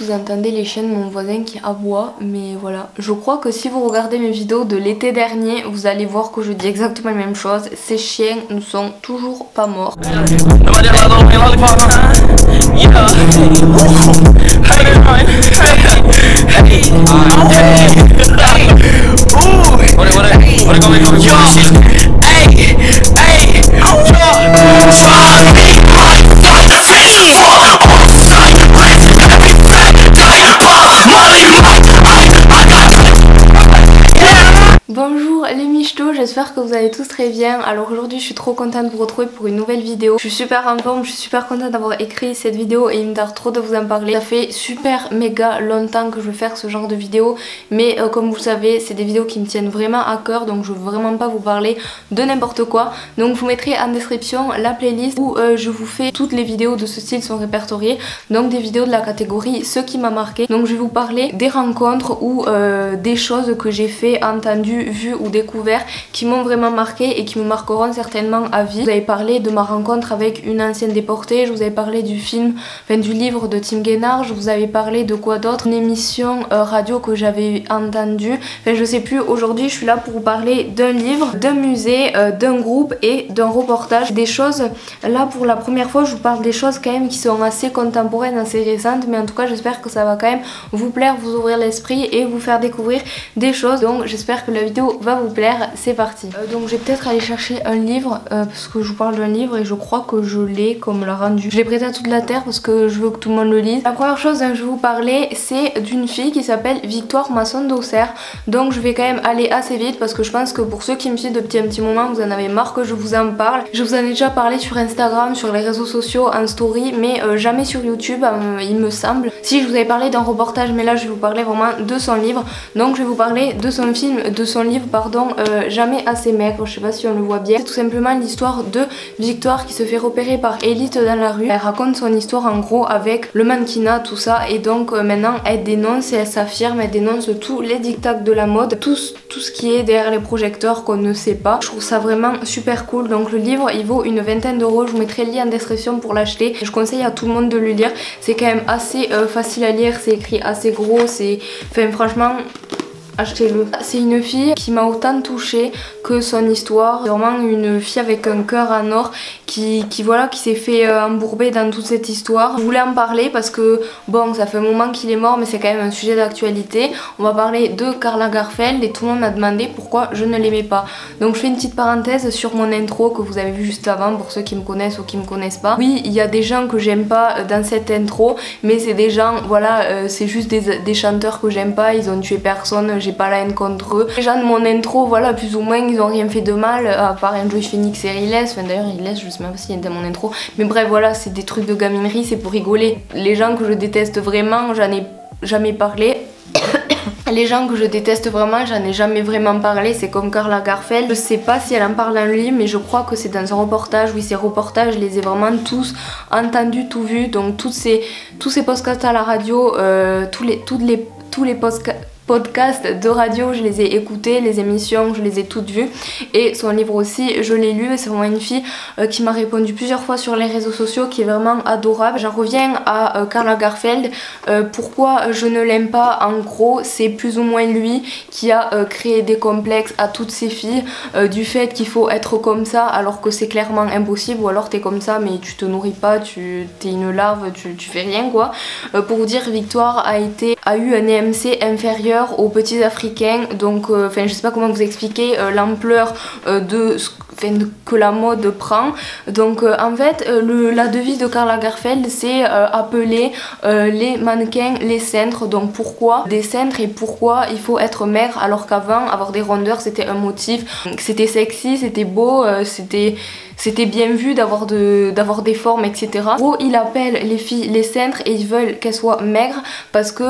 vous entendez les chiens de mon voisin qui aboient, mais voilà. Je crois que si vous regardez mes vidéos de l'été dernier, vous allez voir que je dis exactement la même chose. Ces chiens ne sont toujours pas morts. Bonjour les michtos, j'espère que vous allez tous très bien. Alors aujourd'hui je suis trop contente de vous retrouver pour une nouvelle vidéo. Je suis super en forme, je suis super contente d'avoir écrit cette vidéo et il me tarde trop de vous en parler. Ça fait super méga longtemps que je veux faire ce genre de vidéo, mais comme vous le savez c'est des vidéos qui me tiennent vraiment à cœur, donc je veux vraiment pas vous parler de n'importe quoi. Donc je vous mettrai en description la playlist où je vous fais toutes les vidéos de ce style sont répertoriées, donc des vidéos de la catégorie ce qui m'a marqué. Donc je vais vous parler des rencontres ou des choses que j'ai fait, entendues, vues ou découvertes qui m'ont vraiment marqué et qui me marqueront certainement à vie. Je vous avais parlé de ma rencontre avec une ancienne déportée, je vous avais parlé du film, enfin du livre de Tim Guénard, je vous avais parlé de quoi d'autre, une émission radio que j'avais entendue, enfin je sais plus. Aujourd'hui je suis là pour vous parler d'un livre, d'un musée, d'un groupe et d'un reportage. Des choses, là pour la première fois je vous parle des choses quand même qui sont assez contemporaines, assez récentes, mais en tout cas j'espère que ça va quand même vous plaire, vous ouvrir l'esprit et vous faire découvrir des choses. Donc j'espère que la vidéo va vous plaire, c'est parti. Donc je vais peut-être aller chercher un livre parce que je vous parle d'un livre et je crois que je l'ai comme l'a rendu. Je l'ai prêté à toute la terre parce que je veux que tout le monde le lise. La première chose dont je vais vous parler c'est d'une fille qui s'appelle Victoire Masson d'Auxerre. Donc je vais quand même aller assez vite parce que je pense que pour ceux qui me suivent depuis un petit moment vous en avez marre que je vous en parle. Je vous en ai déjà parlé sur Instagram, sur les réseaux sociaux, en story, mais jamais sur YouTube il me semble. Si je vous avais parlé d'un reportage, mais là je vais vous parler vraiment de son livre. Donc je vais vous parler de son film, de son livre pardon, Jamais assez maigre, je sais pas si on le voit bien. C'est tout simplement l'histoire de Victoire qui se fait repérer par Élite dans la rue. Elle raconte son histoire en gros avec le mannequinat, tout ça, et donc maintenant elle dénonce et elle s'affirme, elle dénonce tous les dictats de la mode, tout ce qui est derrière les projecteurs qu'on ne sait pas. Je trouve ça vraiment super cool. Donc le livre il vaut une vingtaine d'euros, je vous mettrai le lien en description pour l'acheter. Je conseille à tout le monde de le lire, c'est quand même assez facile à lire, c'est écrit assez gros, c'est, enfin franchement achetez-le. C'est une fille qui m'a autant touchée que son histoire. C'est vraiment une fille avec un cœur en or qui voilà, qui s'est fait embourber dans toute cette histoire. Je voulais en parler parce que bon, ça fait un moment qu'il est mort, mais c'est quand même un sujet d'actualité. On va parler de Karl Lagerfeld et tout le monde m'a demandé pourquoi je ne l'aimais pas. Donc je fais une petite parenthèse sur mon intro que vous avez vu juste avant pour ceux qui me connaissent ou qui me connaissent pas. Oui, il y a des gens que j'aime pas dans cette intro, mais c'est des gens, voilà, c'est juste des chanteurs que j'aime pas, ils ont tué personne, j'ai pas la haine contre eux. Les gens de mon intro, voilà, plus ou moins, ils ont rien fait de mal, à part Enjoy Phoenix et Riles. Enfin d'ailleurs Riles, je sais même pas s'il est dans mon intro, mais bref voilà, c'est des trucs de gaminerie, c'est pour rigoler. Les gens que je déteste vraiment, j'en ai jamais parlé. Les gens que je déteste vraiment, j'en ai jamais vraiment parlé, c'est comme Karl Lagerfeld. Je sais pas si elle en parle dans le livre, mais je crois que c'est dans un reportage. Oui, ces reportages, je les ai vraiment tous entendus, tout vus. Donc tous ces podcasts à la radio, tous les podcasts de radio, je les ai écoutés, les émissions, je les ai toutes vues, et son livre aussi, je l'ai lu. Et c'est vraiment une fille qui m'a répondu plusieurs fois sur les réseaux sociaux, qui est vraiment adorable. J'en reviens à Karl Lagerfeld. Pourquoi je ne l'aime pas, en gros, c'est plus ou moins lui qui a créé des complexes à toutes ces filles, du fait qu'il faut être comme ça alors que c'est clairement impossible, ou alors t'es comme ça mais tu te nourris pas, t'es une larve, tu fais rien quoi. Pour vous dire, Victoire a eu un EMC inférieur aux petits africains, donc enfin je sais pas comment vous expliquer l'ampleur que la mode prend. Donc en fait la devise de Karl Lagerfeld c'est appeler les mannequins les cintres. Donc pourquoi des cintres et pourquoi il faut être maigre alors qu'avant avoir des rondeurs c'était un motif, c'était sexy, c'était beau, c'était bien vu d'avoir des formes, etc. En gros, il appelle les filles les cintres et ils veulent qu'elles soient maigres parce que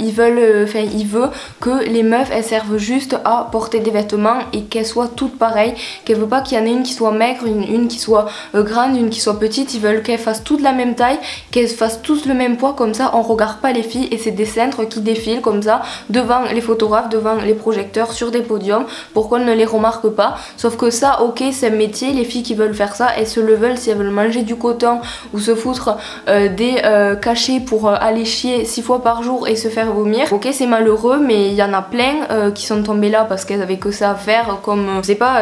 il veut que les meufs elles servent juste à porter des vêtements et qu'elles soient toutes pareilles, qu'elle veut pas qu'il y en ait une qui soit maigre, une qui soit grande, une qui soit petite. Ils veulent qu'elles fassent toutes la même taille, qu'elles fassent tous le même poids, comme ça on regarde pas les filles et c'est des cintres qui défilent comme ça devant les photographes, devant les projecteurs sur des podiums pour qu'on ne les remarque pas. Sauf que ça, ok, c'est un métier, les filles qui veulent veulent faire ça, elles se le veulent. Si elles veulent manger du coton ou se foutre des cachets pour aller chier 6 fois par jour et se faire vomir, ok c'est malheureux, mais il y en a plein qui sont tombées là parce qu'elles avaient que ça à faire, comme je sais pas,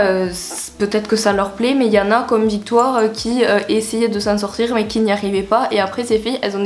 peut-être que ça leur plaît, mais il y en a comme Victoire qui essayait de s'en sortir mais qui n'y arrivait pas, et après ces filles elles ont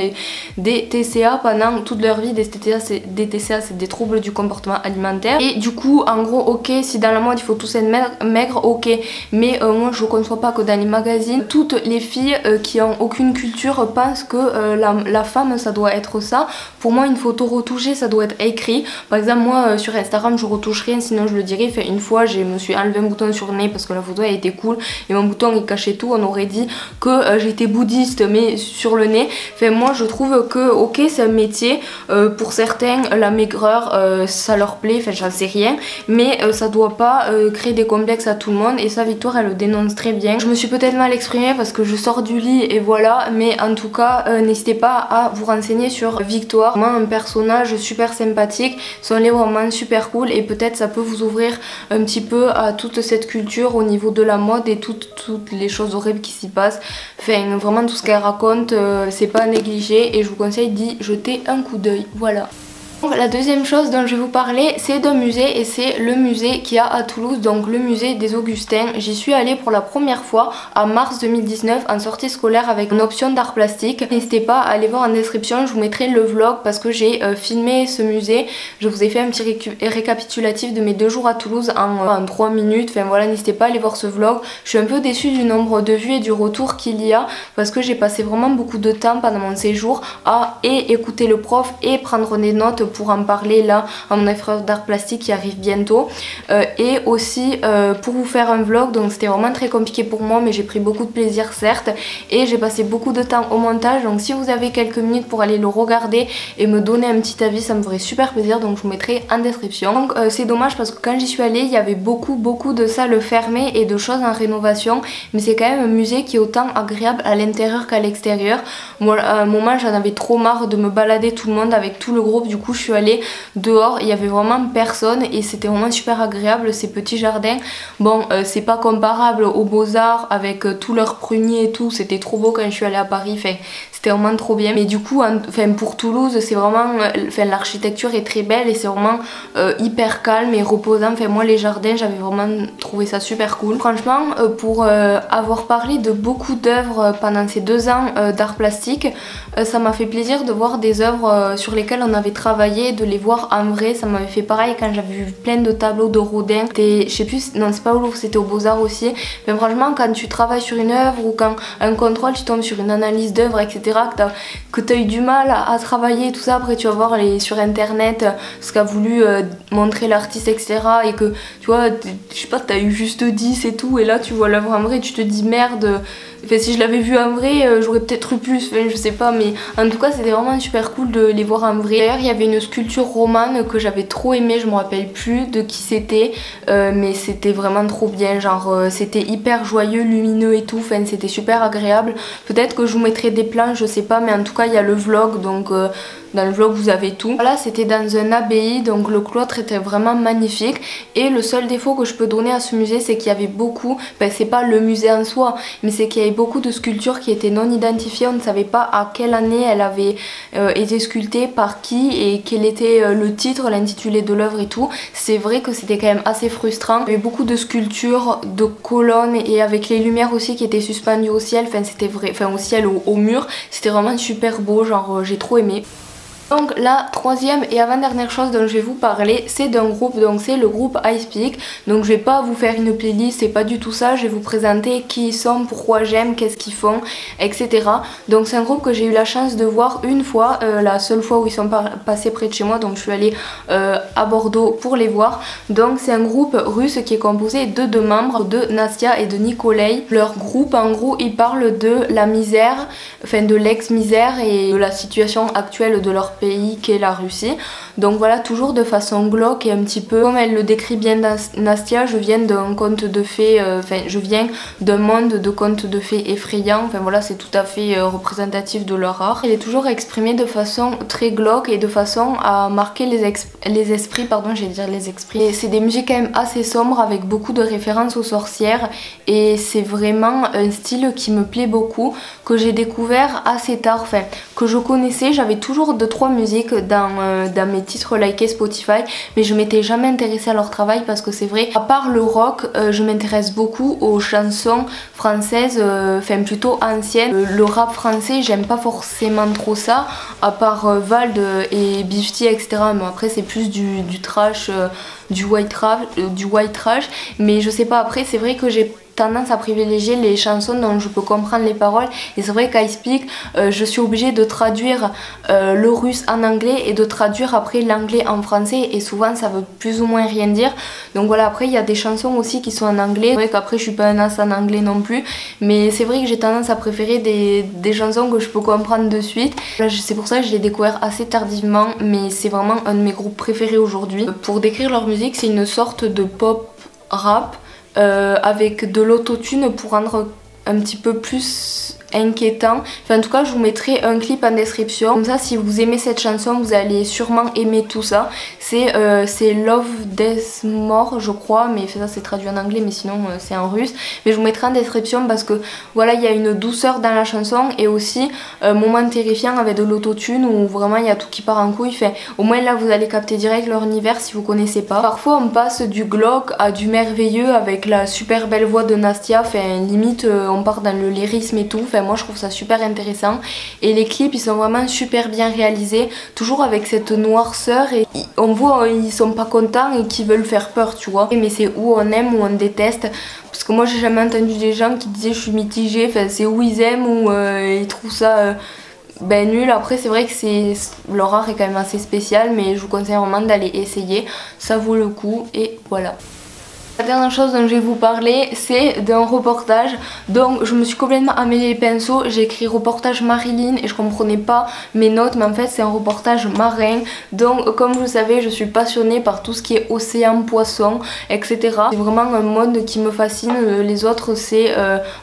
des TCA pendant toute leur vie. Des TCA c'est des troubles du comportement alimentaire, et du coup en gros ok, si dans la mode il faut tous être maigres, ok, mais moi je conçois pas que dans les magazines toutes les filles qui ont aucune culture pensent que la femme ça doit être ça. Pour moi une photo retouchée ça doit être écrit. Par exemple moi sur Instagram je retouche rien, sinon je le dirais. Fait une fois je me suis enlevé un bouton sur le nez parce que la photo elle était cool et mon bouton il cachait tout, on aurait dit que j'étais bouddhiste mais sur le nez. Fait moi je trouve que ok c'est un métier, pour certains la maigreur ça leur plaît, enfin j'en sais rien, mais ça doit pas créer des complexes à tout le monde, et ça Victoire elle le dénonce très bien. Je me suis peut-être mal exprimée parce que je sors du lit et voilà, mais en tout cas n'hésitez pas à vous renseigner sur Victoire, vraiment un personnage super sympathique, son livre vraiment super cool, et peut-être ça peut vous ouvrir un petit peu à toute cette culture au niveau de la mode et toutes les choses horribles qui s'y passent. Enfin vraiment tout ce qu'elle raconte c'est pas négligé, et je vous conseille d'y jeter un coup d'œil. Voilà. La deuxième chose dont je vais vous parler c'est d'un musée, et c'est le musée qu'il y a à Toulouse, donc le musée des Augustins. J'y suis allée pour la première fois en mars 2019 en sortie scolaire avec une option d'art plastique. N'hésitez pas à aller voir en description, je vous mettrai le vlog parce que j'ai filmé ce musée. Je vous ai fait un petit récapitulatif de mes 2 jours à Toulouse en 3 minutes. Enfin voilà, n'hésitez pas à aller voir ce vlog. Je suis un peu déçue du nombre de vues et du retour qu'il y a parce que j'ai passé vraiment beaucoup de temps pendant mon séjour à écouter le prof et prendre des notes pour en parler là à mon épreuve d'art plastique qui arrive bientôt, et aussi pour vous faire un vlog. Donc c'était vraiment très compliqué pour moi, mais j'ai pris beaucoup de plaisir certes, et j'ai passé beaucoup de temps au montage. Donc si vous avez quelques minutes pour aller le regarder et me donner un petit avis, ça me ferait super plaisir, donc je vous mettrai en description. Donc c'est dommage parce que quand j'y suis allée il y avait beaucoup de salles fermées et de choses en rénovation, mais c'est quand même un musée qui est autant agréable à l'intérieur qu'à l'extérieur. Moi à un moment j'en avais trop marre de me balader tout le monde avec tout le groupe, du coup je suis allée dehors, il y avait vraiment personne et c'était vraiment super agréable ces petits jardins. Bon c'est pas comparable aux Beaux-Arts avec tous leurs pruniers et tout, c'était trop beau quand je suis allée à Paris, enfin c'était vraiment trop bien. Mais du coup pour Toulouse c'est vraiment, l'architecture est très belle et c'est vraiment hyper calme et reposant. Enfin moi les jardins j'avais vraiment trouvé ça super cool. Franchement pour avoir parlé de beaucoup d'œuvres pendant ces 2 ans d'art plastique, ça m'a fait plaisir de voir des œuvres sur lesquelles on avait travaillé, de les voir en vrai. Ça m'avait fait pareil quand j'avais vu plein de tableaux de Rodin. Je sais plus, non c'est pas au Louvre, c'était au Beaux-Arts aussi. Mais franchement quand tu travailles sur une œuvre ou quand un contrôle tu tombes sur une analyse d'œuvre etc, que t'as eu du mal à travailler tout ça, après tu vas voir sur internet ce qu'a voulu montrer l'artiste etc, et que tu vois je sais pas t'as eu juste 10 et tout, et là tu vois l'œuvre en vrai tu te dis merde. Enfin, si je l'avais vu en vrai, j'aurais peut-être eu plus, enfin, je sais pas, mais en tout cas c'était vraiment super cool de les voir en vrai. D'ailleurs il y avait une sculpture romane que j'avais trop aimée, je me rappelle plus de qui c'était, mais c'était vraiment trop bien, genre c'était hyper joyeux, lumineux et tout, enfin c'était super agréable. Peut-être que je vous mettrai des plans, je sais pas, mais en tout cas il y a le vlog, donc dans le vlog vous avez tout. Voilà, c'était dans une abbaye, donc le cloître était vraiment magnifique, et le seul défaut que je peux donner à ce musée c'est qu'il y avait beaucoup, c'est pas le musée en soi, mais c'est qu'il y avait beaucoup de sculptures qui étaient non identifiées, on ne savait pas à quelle année elle avait été sculptée, par qui et quel était le titre, l'intitulé de l'œuvre et tout. C'est vrai que c'était quand même assez frustrant. Il y avait beaucoup de sculptures, de colonnes, et avec les lumières aussi qui étaient suspendues au ciel, enfin c'était vrai, enfin au ciel, au mur, c'était vraiment super beau, genre j'ai trop aimé. Donc la troisième et avant-dernière chose dont je vais vous parler, c'est d'un groupe, donc c'est le groupe iSpeak. Donc je vais pas vous faire une playlist, c'est pas du tout ça, je vais vous présenter qui ils sont, pourquoi j'aime, qu'est-ce qu'ils font, etc. Donc c'est un groupe que j'ai eu la chance de voir une fois, la seule fois où ils sont passés près de chez moi, donc je suis allée à Bordeaux pour les voir. Donc c'est un groupe russe qui est composé de 2 membres, de Nastia et de Nikolai. Leur groupe en gros il parle de la misère, enfin de l'ex-misère et de la situation actuelle de leur pays qu'est la Russie. Donc voilà, toujours de façon glauque et un petit peu comme elle le décrit bien Nastia, je viens d'un conte de fées, je viens d'un monde de contes de fées effrayants, enfin voilà, c'est tout à fait représentatif de leur art. Elle est toujours exprimée de façon très glauque et de façon à marquer les esprits, pardon, j'allais dire les esprits. C'est des musiques quand même assez sombres avec beaucoup de références aux sorcières et c'est vraiment un style qui me plaît beaucoup, que j'ai découvert assez tard, enfin que je connaissais, j'avais toujours 2-3 musiques dans mes titres likés Spotify, mais je m'étais jamais intéressée à leur travail parce que c'est vrai, à part le rock, je m'intéresse beaucoup aux chansons françaises, enfin plutôt anciennes. Le rap français, j'aime pas forcément trop ça, à part Vald et Bifty, etc. Mais après c'est plus du trash, du white trash, mais je sais pas, après c'est vrai que j'ai tendance à privilégier les chansons dont je peux comprendre les paroles, et c'est vrai qu'à Speak je suis obligée de traduire le russe en anglais et de traduire après l'anglais en français, et souvent ça veut plus ou moins rien dire. Donc voilà, après il y a des chansons aussi qui sont en anglais, c'est vrai qu'après je suis pas un as en anglais non plus, mais c'est vrai que j'ai tendance à préférer des chansons que je peux comprendre de suite. C'est pour ça que je l'ai découvert assez tardivement, mais c'est vraiment un de mes groupes préférés aujourd'hui. Pour décrire leur musique, c'est une sorte de pop rap avec de l'autotune pour rendre un petit peu plus inquiétant. Enfin en tout cas je vous mettrai un clip en description, comme ça si vous aimez cette chanson vous allez sûrement aimer tout ça. C'est Love Death More je crois, mais ça c'est traduit en anglais, mais sinon c'est en russe, mais je vous mettrai en description parce que voilà, il y a une douceur dans la chanson et aussi un moment terrifiant avec de l'autotune où vraiment il y a tout qui part en couille. Enfin, au moins là vous allez capter direct leur univers si vous connaissez pas. Parfois on passe du glauque à du merveilleux avec la super belle voix de Nastia, enfin limite on part dans le lyrisme et tout. Enfin, moi je trouve ça super intéressant et les clips ils sont vraiment super bien réalisés, toujours avec cette noirceur, et on voit ils sont pas contents et qu'ils veulent faire peur, tu vois, mais c'est où on aime ou on déteste, parce que moi j'ai jamais entendu des gens qui disaient je suis mitigée, enfin c'est où ils aiment ou ils trouvent ça nul. Après c'est vrai que leur art est quand même assez spécial, mais je vous conseille vraiment d'aller essayer, ça vaut le coup. Et voilà. La dernière chose dont je vais vous parler, c'est d'un reportage. Donc je me suis complètement emmêlé les pinceaux, j'ai écrit reportage Marilyn et je comprenais pas mes notes, mais en fait c'est un reportage marin. Donc comme vous le savez, je suis passionnée par tout ce qui est océan, poisson, etc. C'est vraiment un monde qui me fascine. Les autres c'est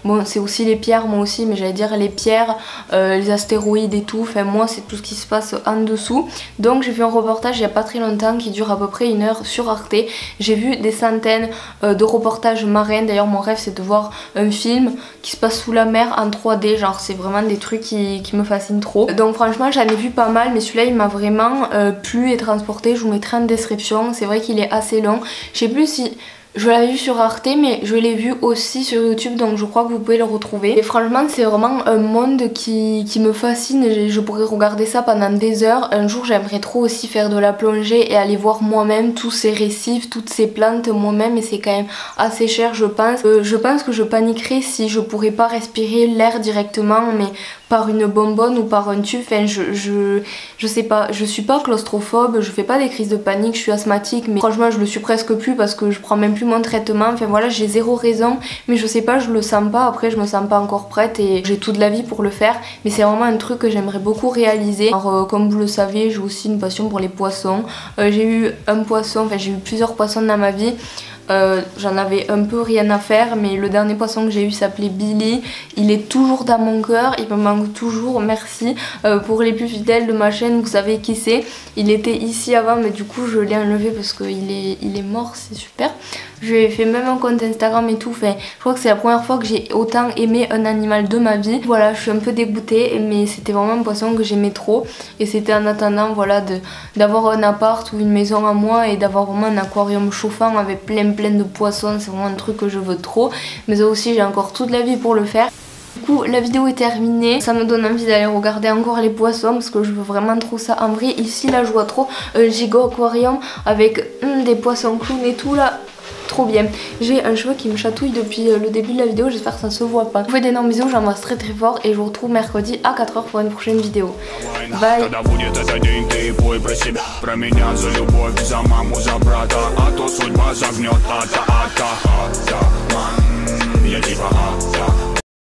bon, c'est aussi les pierres, moi aussi, mais j'allais dire les pierres, les astéroïdes et tout. Enfin moi c'est tout ce qui se passe en dessous. Donc j'ai vu un reportage il y a pas très longtemps qui dure à peu près 1 heure sur Arte. J'ai vu des centaines de reportages marins. D'ailleurs mon rêve c'est de voir un film qui se passe sous la mer en 3D, genre c'est vraiment des trucs qui me fascinent trop. Donc franchement j'en ai vu pas mal, mais celui-là il m'a vraiment plu et transporté. Je vous mettrai en description, c'est vrai qu'il est assez long. Je sais plus si je l'avais vu sur Arte, mais je l'ai vu aussi sur YouTube, donc je crois que vous pouvez le retrouver. Et franchement c'est vraiment un monde qui me fascine, je pourrais regarder ça pendant des heures. Un jour j'aimerais trop aussi faire de la plongée et aller voir moi-même tous ces récifs, toutes ces plantes moi-même, et c'est quand même assez cher je pense. Je pense que je paniquerais si je pourrais pas respirer l'air directement, mais par une bonbonne ou par un tube. Enfin je sais pas, je suis pas claustrophobe, je fais pas des crises de panique, je suis asthmatique, mais franchement je le suis presque plus parce que je prends même plus mon traitement. Enfin voilà, j'ai zéro raison, mais je sais pas, je le sens pas. Après je me sens pas encore prête et j'ai toute la vie pour le faire, mais c'est vraiment un truc que j'aimerais beaucoup réaliser. Alors comme vous le savez, j'ai aussi une passion pour les poissons. J'ai eu un poisson, enfin j'ai eu plusieurs poissons dans ma vie. J'en avais un peu rien à faire, mais le dernier poisson que j'ai eu s'appelait Billy. Il est toujours dans mon cœur, il me manque toujours, merci. Pour les plus fidèles de ma chaîne, vous savez qui c'est. Il était ici avant, mais du coup je l'ai enlevé parce qu'il est mort, c'est super. Je lui ai fait même un compte Instagram et tout. Enfin, je crois que c'est la première fois que j'ai autant aimé un animal de ma vie. Voilà, je suis un peu dégoûtée, mais c'était vraiment un poisson que j'aimais trop. Et c'était en attendant voilà, d'avoir un appart ou une maison à moi et d'avoir vraiment un aquarium chauffant avec plein de poissons. C'est vraiment un truc que je veux trop. Mais ça aussi, j'ai encore toute la vie pour le faire. Du coup la vidéo est terminée, ça me donne envie d'aller regarder encore les poissons parce que je veux vraiment trop ça. En vrai ici là je vois trop un giga aquarium avec des poissons clowns et tout là. Trop bien. J'ai un cheveu qui me chatouille depuis le début de la vidéo, j'espère que ça se voit pas. Je vous fais d'énormes bisous, j'embrasse très fort et je vous retrouve mercredi à 4 h pour une prochaine vidéo. Bye.